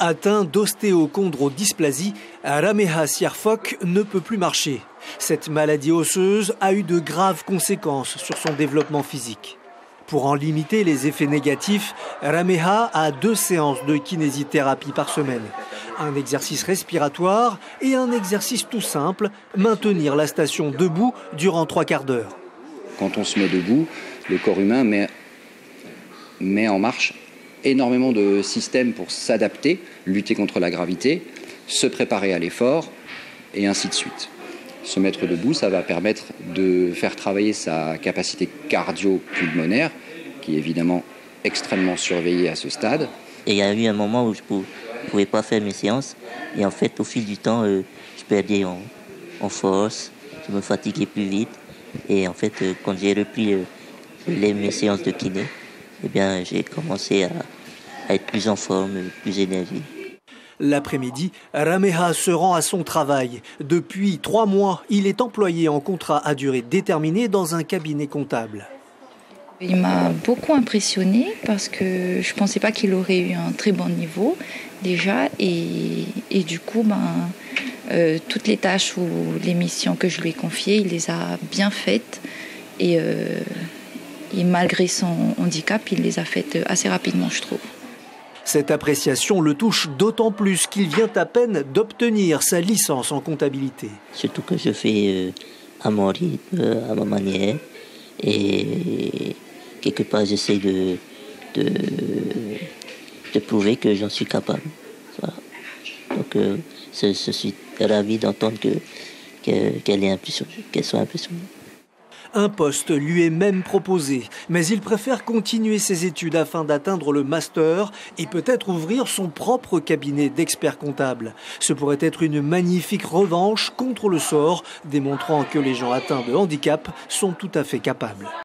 Atteint d'ostéochondrodysplasie, Rameha Siarfok ne peut plus marcher. Cette maladie osseuse a eu de graves conséquences sur son développement physique. Pour en limiter les effets négatifs, Rameha a 2 séances de kinésithérapie par semaine. Un exercice respiratoire et un exercice tout simple, maintenir la station debout durant 3/4 d'heure. Quand on se met debout, le corps humain met en marche énormément de systèmes pour s'adapter, lutter contre la gravité, se préparer à l'effort et ainsi de suite. Se mettre debout, ça va permettre de faire travailler sa capacité cardio-pulmonaire, qui est évidemment extrêmement surveillée à ce stade. Et il y a eu un moment où je ne pouvais pas faire mes séances. Et en fait, au fil du temps, je perdais en force, je me fatiguais plus vite. Et en fait, quand j'ai repris mes séances de kiné, eh bien, j'ai commencé à être plus en forme, plus énergique. L'après-midi, Rameha se rend à son travail. Depuis 3 mois, il est employé en contrat à durée déterminée dans un cabinet comptable. Il m'a beaucoup impressionné parce que je ne pensais pas qu'il aurait eu un très bon niveau déjà. Et du coup, toutes les tâches ou les missions que je lui ai confiées, il les a bien faites. Et malgré son handicap, il les a faites assez rapidement, je trouve. Cette appréciation le touche d'autant plus qu'il vient à peine d'obtenir sa licence en comptabilité. Surtout que je fais à mon rythme, à ma manière. Et quelque part, j'essaie de prouver que j'en suis capable. Voilà. Donc, je suis ravi d'entendre qu'elle soit impressionnée. Un poste lui est même proposé, mais il préfère continuer ses études afin d'atteindre le master et peut-être ouvrir son propre cabinet d'experts comptables. Ce pourrait être une magnifique revanche contre le sort, démontrant que les gens atteints de handicap sont tout à fait capables.